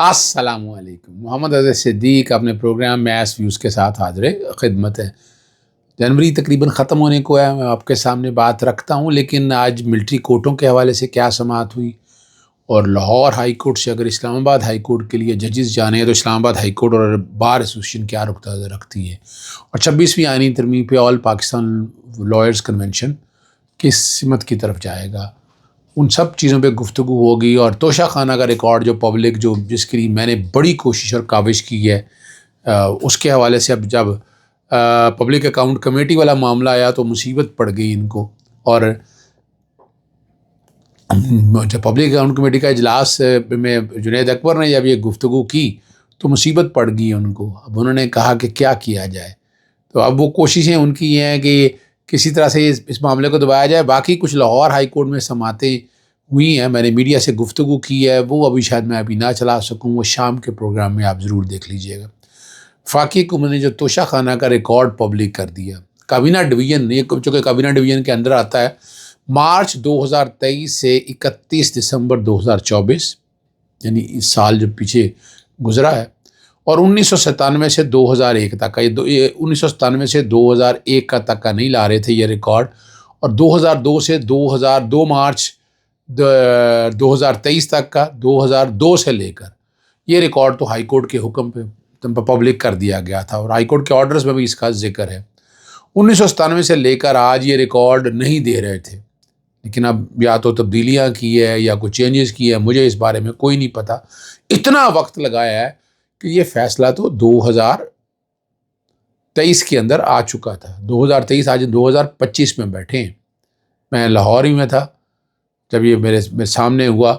السلام علیکم، محمد اظہر صدیق اپنے پروگرام میس ویوز کے ساتھ حاضر خدمت ہے۔ جنوری تقریباً ختم ہونے کو ہے، میں آپ کے سامنے بات رکھتا ہوں، لیکن آج ملٹری کورٹوں کے حوالے سے کیا سماعت ہوئی اور لاہور ہائی کورٹ سے اگر اسلام آباد ہائی کورٹ کے لیے ججز جانے تو اسلام آباد ہائی کورٹ اور بار ایسوسیشن کیا نقطہ نظر رکھتی ہے، اور 26ویں آئینی ترمیم پہ آل پاکستان لائرز کنونشن کس سمت کی طرف جائے گا، ان سب چیزوں پہ گفتگو ہوگی۔ اور توشہ خانہ کا ریکارڈ جو پبلک جس کے لیے میں نے بڑی کوشش اور کاوش کی ہے، اس کے حوالے سے اب جب پبلک اکاؤنٹ کمیٹی والا معاملہ آیا تو مصیبت پڑ گئی ان کو، اور جب پبلک اکاؤنٹ کمیٹی کا اجلاس میں جنید اکبر نے جب یہ گفتگو کی تو مصیبت پڑ گئی ان کو۔ اب انہوں نے کہا کہ کیا کیا جائے، تو اب وہ کوششیں ان کی یہ ہیں کہ کسی طرح سے اس معاملے کو دبایا جائے۔ باقی کچھ لاہور ہائی کورٹ میں سماعتیں ہوئی ہیں، میں نے میڈیا سے گفتگو کی ہے، وہ ابھی شاید میں ابھی نہ چلا سکوں، وہ شام کے پروگرام میں آپ ضرور دیکھ لیجئے گا۔ فاقی حکومت نے جو توشہ خانہ کا ریکارڈ پبلک کر دیا، کابینہ ڈویژن، یہ چونکہ کابینہ ڈویژن کے اندر آتا ہے، مارچ 2023 سے 31 دسمبر 2024، یعنی اس سال جو پیچھے گزرا ہے، اور 1997 سے 2001 تک کا، یہ 1997 سے 2001 کا تک کا نہیں لا رہے تھے یہ ریکارڈ، اور 2002 سے 2002 مارچ 2023 تک کا، 2002 سے لے کر یہ ریکارڈ تو ہائی کورٹ کے حکم پہ پبلک کر دیا گیا تھا، اور ہائی کورٹ کے آرڈرز میں بھی اس کا ذکر ہے۔ 1997 سے لے کر آج یہ ریکارڈ نہیں دے رہے تھے، لیکن اب یا تو تبدیلیاں کی ہے یا کوئی چینجز کی ہے، مجھے اس بارے میں کوئی نہیں پتہ۔ اتنا وقت لگایا ہے کہ یہ فیصلہ تو 2023 کے اندر آ چکا تھا، 2023 آج 2025 میں بیٹھے ہیں۔ میں لاہور ہی میں تھا جب یہ میرے سامنے ہوا۔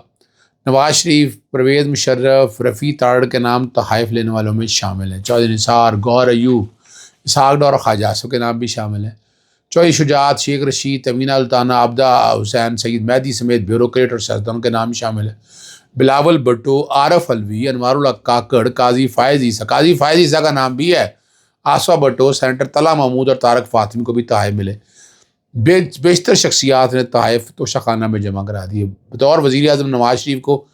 نواز شریف، پرویز مشرف، رفیع تارڑ کے نام تحائف لینے والوں میں شامل ہیں، چودھری نثار، گور ایوب، اسحاق ڈار اور خواجہ آصف کے نام بھی شامل ہیں، چودھری شجاعت، شیخ رشید، تمینہ الطانہ، عبدہ حسین، سعید مہدی سمیت بیوروکریٹ اور سیاستدانوں کے نام شامل ہیں، بلاول بھٹو، عارف علوی، انوار اللہ کاکڑ، قاضی فائز عیسیٰ کا نام بھی ہے، آصفہ بھٹو، سینیٹر طلعت محمود اور طارق فاطمی کو بھی تحائف ملے۔ بیشتر شخصیات نے تحائف توشہ خانہ میں جمع کرا دیے۔ بطور وزیر اعظم نواز شریف کو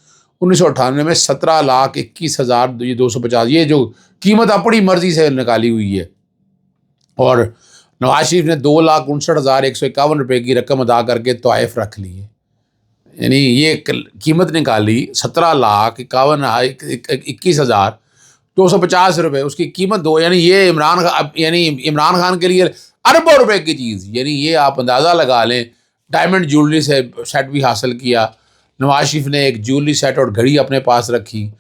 1998 میں 17,21,250 یہ جو قیمت اپنی مرضی سے نکالی ہوئی ہے، اور نواز شریف نے 2,59,151 روپے کی رقم ادا کر کے تحائف رکھ لی ہے، یعنی یہ قیمت نکالی 17,21,250 روپے، اس کی قیمت دو، یعنی یہ عمران خان کے لیے اربوں روپے کی چیز، یعنی یہ آپ اندازہ لگا لیں۔ ڈائمنڈ جیولری سے سیٹ بھی حاصل کیا، نواز شریف نے ایک جیولری سیٹ اور گھڑی اپنے پاس رکھی،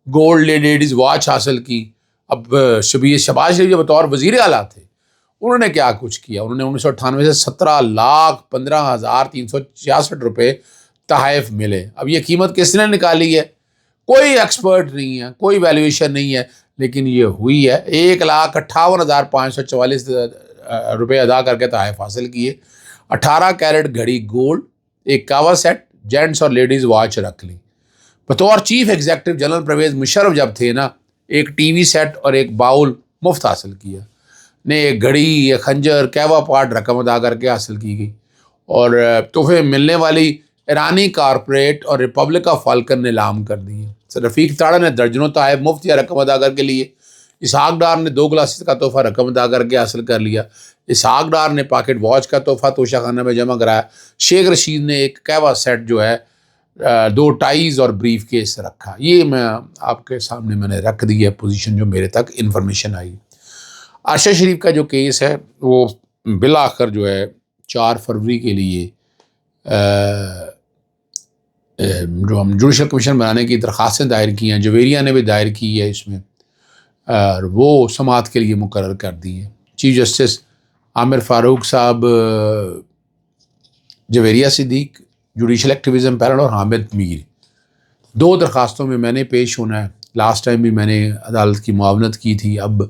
گولڈ لیڈیز واچ حاصل کی۔ اب شہباز شریف جو بطور وزیر اعلیٰ تھے، انہوں نے کیا کچھ کیا، انہوں نے 1998 سے 17,15,366 روپے تحائف ملے۔ اب یہ قیمت کس نے نکالی ہے؟ کوئی ایکسپرٹ نہیں ہے، کوئی ویلیویشن نہیں ہے، لیکن یہ ہوئی ہے۔ 1,58,544 روپے ادا کر کے تحائف حاصل کیے، 18 کیرٹ گھڑی گولڈ، ایک کعوہ سیٹ، جینٹس اور لیڈیز واچ رکھ لی۔ بطور chief executive general Pervez Musharraf جب تھے نا، ایک ٹی وی سیٹ اور ایک باؤل مفت حاصل کیا، نے ایک گھڑی، ایک خنجر، کیوا پاٹ رقم ادا کر کے حاصل کی گئی، اور تحفے ملنے والی ایرانی کارپوریٹ اور ریپبلک آف فالکن نیلام کر دیے۔ رفیع تارڑ نے درجنوں تحائف مفت یا رقم ادا کر کے لیے، اسحاق ڈار نے 2 گلاسز کا تحفہ رقم ادا کر کے حاصل کر لیا، اسحاق ڈار نے پاکٹ واچ کا تحفہ توشہ خانہ میں جمع کرایا، شیخ رشید نے ایک کیوا سیٹ جو ہے، 2 ٹائیز اور بریف کیس رکھا۔ یہ میں آپ کے سامنے میں نے رکھ دی ہے پوزیشن جو میرے تک انفارمیشن آئی۔ عرشہ شریف کا جو کیس ہے وہ بالآخر جو ہے 4 فروری کے لیے جو ہم جوڈیشل کمیشن بنانے کی درخواستیں دائر کی ہیں، جویریہ نے بھی دائر کی ہے اس میں، اور وہ سماعت کے لیے مقرر کر دی ہے۔ چیف جسٹس عامر فاروق صاحب، جویریہ صدیق، جوڈیشل ایکٹیویزم پینل اور حامد میر، 2 درخواستوں میں نے پیش ہونا ہے۔ لاسٹ ٹائم بھی میں نے عدالت کی معاونت کی تھی، اب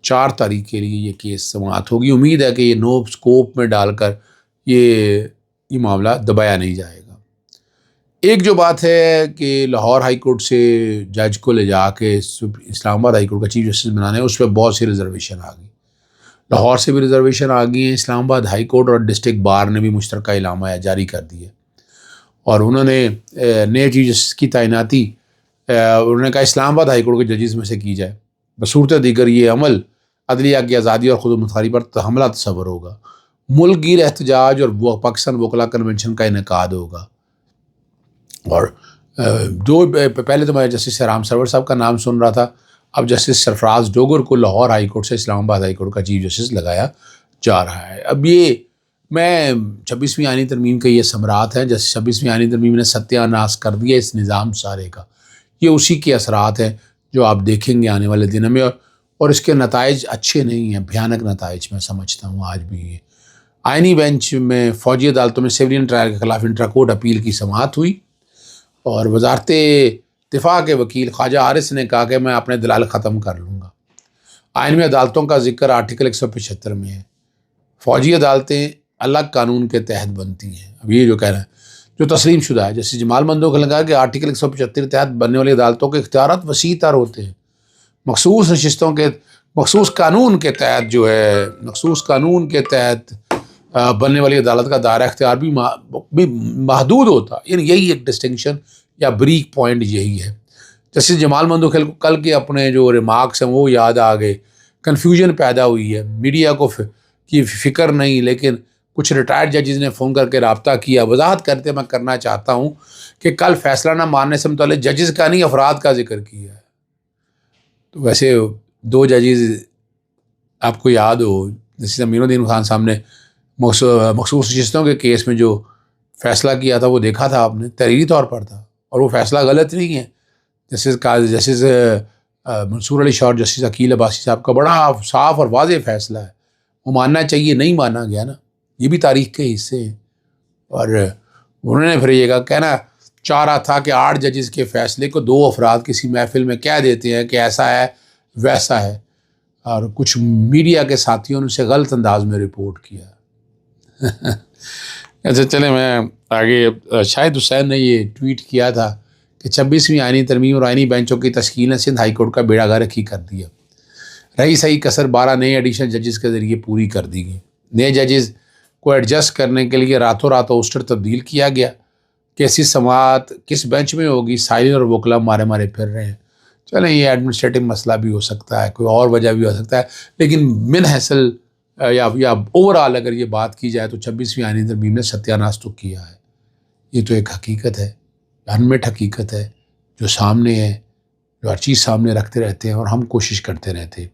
4 تاریخ کے لیے یہ کیس سماعت ہوگی۔ امید ہے کہ یہ نو سکوپ میں ڈال کر یہ معاملہ دبایا نہیں جائے گا۔ ایک جو بات ہے کہ لاہور ہائی کورٹ سے جج کو لے جا کے اسلام آباد ہائی کورٹ کا چیف جسٹس بنانے، اس پہ بہت سی ریزرویشن آ گئی، لاہور سے بھی ریزرویشن آ گئی ہیں، اسلام آباد ہائی کورٹ اور ڈسٹرکٹ بار نے بھی مشترکہ اعلامیہ جاری کر دی ہے، اور انہوں نے نئے چیف جسٹس کی تعیناتی انہوں نے کہا اسلام آباد ہائی کورٹ کے ججز میں سے کی جائے، بصورت دیگر یہ عمل عدلیہ کی آزادی اور خود مختاری پر حملہ تصور ہوگا، ملک گیر احتجاج اور پاکستان وکلا کنونشن کا انعقاد ہوگا۔ اور پہلے تو میں جسٹس رام سرور صاحب کا نام سن رہا تھا، اب جسٹس سرفراز ڈوگر کو لاہور ہائی کورٹ سے اسلام آباد ہائی کورٹ کا چیف جسٹس لگایا جا رہا ہے۔ اب یہ میں 26ویں آئینی ترمیم کے یہ ثمرات ہیں، جیسے 26ویں آئینی ترمیم نے ستیہ ناش کر دیا اس نظام سارے کا، یہ اسی کے اثرات ہیں جو آپ دیکھیں گے آنے والے دنوں میں، اور اس کے نتائج اچھے نہیں ہیں، بھیانک نتائج میں سمجھتا ہوں آج بھی۔ یہ آئینی بینچ میں فوجی عدالتوں میں سیولین ٹرائل کے خلاف انٹرا کورٹ اپیل کی سماعت ہوئی، اور وزارت دفاع کے وکیل خواجہ حارث نے کہا کہ میں اپنے دلائل ختم کر لوں گا۔ آئین میں عدالتوں کا ذکر آرٹیکل 175 میں ہے، فوجی عدالتیں الگ قانون کے تحت بنتی ہیں۔ اب یہ جو کہہ رہے ہیں جو تسلیم شدہ ہے، جیسے جمال مندوق نے کہا کہ آرٹیکل 175 کے تحت بننے والی عدالتوں کے اختیارات وسیع تر ہوتے ہیں، مخصوص نشستوں کے مخصوص قانون کے تحت جو ہے مخصوص قانون کے تحت بننے والی عدالت کا دائرہ اختیار بھی محدود ہوتا ہے، یعنی یہی ایک ڈسٹنکشن یا بریک پوائنٹ یہی ہے۔ جیسے جمال مندوق کل کے اپنے جو ریمارکس ہیں وہ یاد آ گئے، کنفیوژن پیدا ہوئی ہے، میڈیا کو کی فکر نہیں، لیکن کچھ ریٹائرڈ ججز نے فون کر کے رابطہ کیا، وضاحت کرتے میں کرنا چاہتا ہوں کہ کل فیصلہ نہ ماننے سے متعلق ججز کا نہیں افراد کا ذکر کیا ہے۔ تو ویسے 2 ججز آپ کو یاد ہو، جیسے امین الدین خان صاحب نے مخصوص نشستوں کے کیس میں جو فیصلہ کیا تھا وہ دیکھا تھا آپ نے، تحریری طور پر تھا، اور وہ فیصلہ غلط نہیں ہے۔ جسٹس منصور علی شاہ اور جسٹس عقیل عباسی صاحب کا بڑا صاف اور واضح فیصلہ ہے، وہ ماننا چاہیے، نہیں مانا گیا نا، یہ بھی تاریخ کے حصے ہیں۔ اور انہوں نے پھر یہ کہنا چاہ رہا تھا کہ 8 ججز کے فیصلے کو 2 افراد کسی محفل میں کہہ دیتے ہیں کہ ایسا ہے ویسا ہے، اور کچھ میڈیا کے ساتھیوں نے اسے غلط انداز میں رپورٹ کیا۔ اچھا چلیں میں آگے، شاہد حسین نے یہ ٹویٹ کیا تھا کہ 26ویں آئینی ترمیم اور آئینی بینچوں کی تشکیل نے سندھ ہائی کورٹ کا بیڑا غرق ہی کر دیا، رہی صحیح کسر 12 نئے ایڈیشنل ججز کے ذریعے پوری کر دی گئی۔ نئے ججز کو ایڈجسٹ کرنے کے لیے راتوں رات اوسٹر تبدیل کیا گیا، کیسی سماعت کس بینچ میں ہوگی، سائلین اور وکلا مارے پھر رہے ہیں۔ چلیں یہ ایڈمنسٹریٹو مسئلہ بھی ہو سکتا ہے، کوئی اور وجہ بھی ہو سکتا ہے، لیکن من حیثل یا اوور آل اگر یہ بات کی جائے تو 26ویں آئینی ترمیم نے ستیہ ناش تو کیا ہے۔ یہ تو ایک حقیقت ہے، انمٹ حقیقت ہے جو سامنے ہے، جو ہر چیز سامنے رکھتے رہتے ہیں اور ہم کوشش کرتے رہتے ہیں۔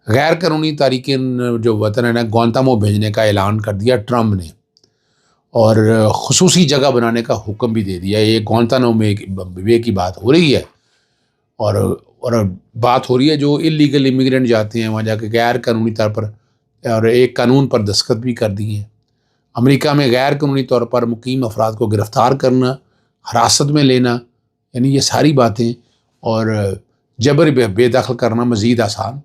غیر قانونی تارکین جو وطن ہے نا، گوانتانامو بھیجنے کا اعلان کر دیا ٹرمپ نے، اور خصوصی جگہ بنانے کا حکم بھی دے دیا۔ یہ گوانتانامو بے کی بات ہو رہی ہے، اور بات ہو رہی ہے جو انلیگل امیگرینٹ جاتے ہیں وہاں جا کے غیر قانونی طور پر، اور ایک قانون پر دستخط بھی کر دیے ہیں۔ امریکہ میں غیر قانونی طور پر مقیم افراد کو گرفتار کرنا، حراست میں لینا، یعنی یہ ساری باتیں، اور جبر بے دخل کرنا مزید آسان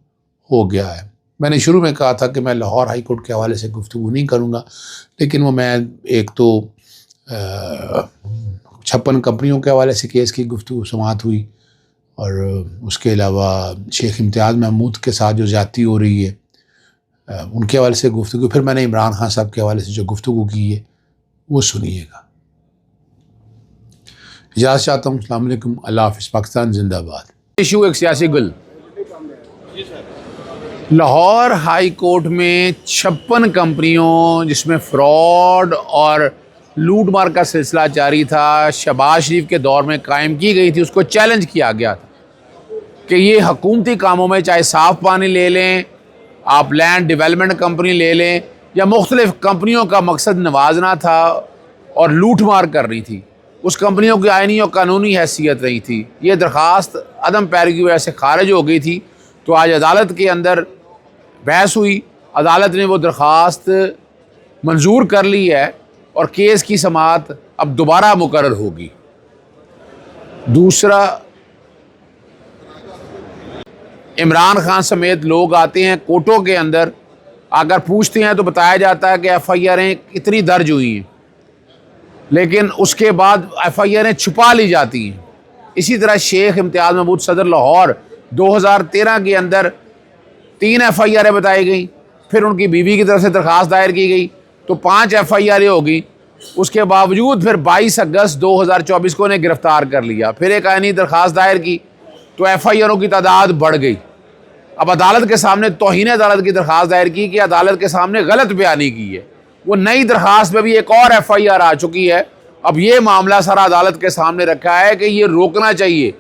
ہو گیا ہے۔ میں نے شروع میں کہا تھا کہ میں لاہور ہائی کورٹ کے حوالے سے گفتگو نہیں کروں گا، لیکن وہ میں ایک تو 56 کمپنیوں کے حوالے سے کیس کی گفتگو سماعت ہوئی، اور اس کے علاوہ شیخ امتیاز محمود کے ساتھ جو زیادتی ہو رہی ہے ان کے حوالے سے گفتگو، پھر میں نے عمران خان صاحب کے حوالے سے جو گفتگو کی ہے وہ سنیے گا۔ اجازت چاہتا ہوں، السلام علیکم، اللہ حافظ، پاکستان زندہ باد۔ ایشو ایک سیاسی گل، لاہور ہائی کورٹ میں 56 کمپنیوں جس میں فراڈ اور لوٹ مار کا سلسلہ جاری تھا، شہباز شریف کے دور میں قائم کی گئی تھی، اس کو چیلنج کیا گیا تھا کہ یہ حکومتی کاموں میں چاہے صاف پانی لے لیں، آپ لینڈ ڈیولپمنٹ کمپنی لے لیں، یا مختلف کمپنیوں کا مقصد نوازنا تھا اور لوٹ مار کر رہی تھی، اس کمپنیوں کی آئینی اور قانونی حیثیت نہیں تھی۔ یہ درخواست عدم پیروی کی وجہ سے خارج ہو گئی تھی، تو آج عدالت کے اندر بحث ہوئی، عدالت نے وہ درخواست منظور کر لی ہے، اور کیس کی سماعت اب دوبارہ مقرر ہوگی۔ دوسرا، عمران خان سمیت لوگ آتے ہیں کوٹوں کے اندر، اگر پوچھتے ہیں تو بتایا جاتا ہے کہ ایف آئی آریں اتنی درج ہوئی ہیں، لیکن اس کے بعد ایف آئی آریں چھپا لی جاتی ہیں۔ اسی طرح شیخ امتیاز محمود صدر لاہور 2013 کے اندر 3 ایف آئی آریں بتائی گئیں، پھر ان کی بیوی کی طرف سے درخواست دائر کی گئی تو 5 ایف آئی آریں ہو گئی، اس کے باوجود پھر 22 اگست 2024 کو انہیں گرفتار کر لیا، پھر ایک آئینی درخواست دائر کی تو ایف آئی آروں کی تعداد بڑھ گئی۔ اب عدالت کے سامنے توہین عدالت کی درخواست دائر کی کہ عدالت کے سامنے غلط بیانی کی ہے، وہ نئی درخواست میں بھی ایک اور ایف آئی آر آ چکی ہے۔ اب یہ معاملہ سارا عدالت کے سامنے رکھا ہے کہ یہ روکنا چاہیے،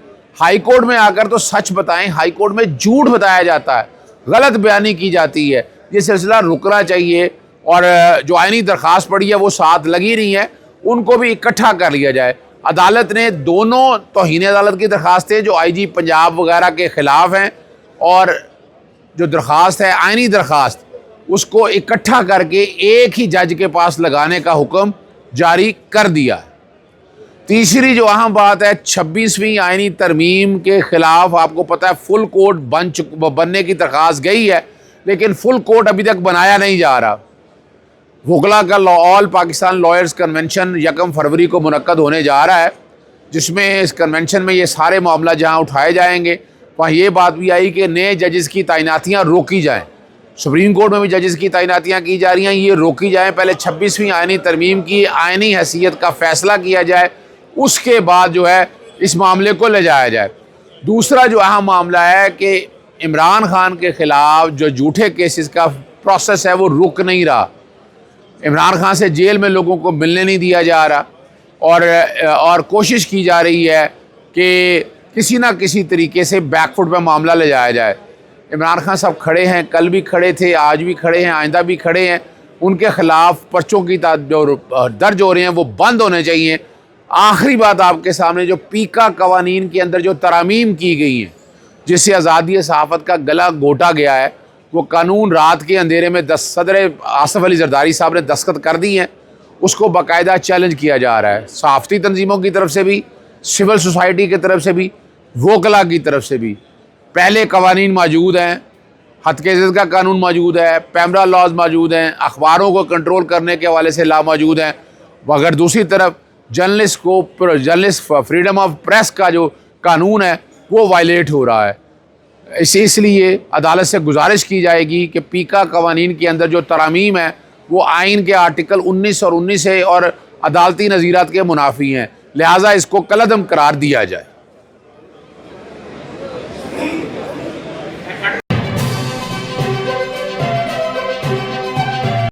ہائی کورٹ میں آ کر تو سچ بتائیں، ہائی کورٹ میں جھوٹ بتایا جاتا ہے، غلط بیانی کی جاتی ہے، یہ سلسلہ رکنا چاہیے، اور جو آئینی درخواست پڑی ہے وہ ساتھ لگی رہی ہیں، ان کو بھی اکٹھا کر لیا جائے۔ عدالت نے دونوں توہین عدالت کی درخواستیں جو آئی جی پنجاب وغیرہ کے خلاف ہیں اور جو درخواست ہے آئینی درخواست، اس کو اکٹھا کر کے ایک ہی جج کے پاس لگانے کا حکم جاری کر دیا ہے۔ تیسری جو اہم بات ہے، 26ویں آئینی ترمیم کے خلاف آپ کو پتہ ہے فل کورٹ بننے کی درخواست گئی ہے، لیکن فل کورٹ ابھی تک بنایا نہیں جا رہا۔ وکلا کا آل پاکستان لائرز کنونشن 1 فروری کو منعقد ہونے جا رہا ہے، جس میں اس کنونشن میں یہ سارے معاملہ جہاں اٹھائے جائیں گے، وہاں یہ بات بھی آئی کہ نئے ججز کی تعیناتیاں روکی جائیں۔ سپریم کورٹ میں بھی ججز کی تعیناتیاں کی جا رہی ہیں، یہ روکی جائیں، پہلے 26ویں آئینی ترمیم کی آئینی حیثیت کا فیصلہ کیا جائے، اس کے بعد جو ہے اس معاملے کو لے جایا جائے۔ دوسرا جو اہم معاملہ ہے کہ عمران خان کے خلاف جو جھوٹے کیسز کا پروسیس ہے وہ رک نہیں رہا، عمران خان سے جیل میں لوگوں کو ملنے نہیں دیا جا رہا، اور کوشش کی جا رہی ہے کہ کسی نہ کسی طریقے سے بیک فٹ پہ معاملہ لے جایا جائے۔ عمران خان صاحب کھڑے ہیں، کل بھی کھڑے تھے، آج بھی کھڑے ہیں، آئندہ بھی کھڑے ہیں، ان کے خلاف پرچوں کی جو درج ہو رہے ہیں وہ بند ہونے چاہیے۔ آخری بات آپ کے سامنے، جو پیکا قوانین کے اندر جو ترامیم کی گئی ہیں جس سے آزادی صحافت کا گلا گھوٹا گیا ہے، وہ قانون رات کے اندھیرے میں صدر آصف علی زرداری صاحب نے دستخط کر دی ہیں، اس کو باقاعدہ چیلنج کیا جا رہا ہے، صحافتی تنظیموں کی طرف سے بھی، سول سوسائٹی کی طرف سے بھی، وکلا کی طرف سے بھی۔ پہلے قوانین موجود ہیں، حد کے عزت کا قانون موجود ہے، پیمرا لاز موجود ہیں، اخباروں کو کنٹرول کرنے کے حوالے سے لا موجود ہیں، مگر دوسری طرف جرنلسٹ فریڈم آف پریس کا جو قانون ہے وہ وائلیٹ ہو رہا ہے۔ اس لیے عدالت سے گزارش کی جائے گی کہ پیکا قوانین کے اندر جو ترامیم ہے وہ آئین کے آرٹیکل 19 اور 19 اور عدالتی نظیرات کے منافی ہیں، لہٰذا اس کو کالعدم قرار دیا جائے۔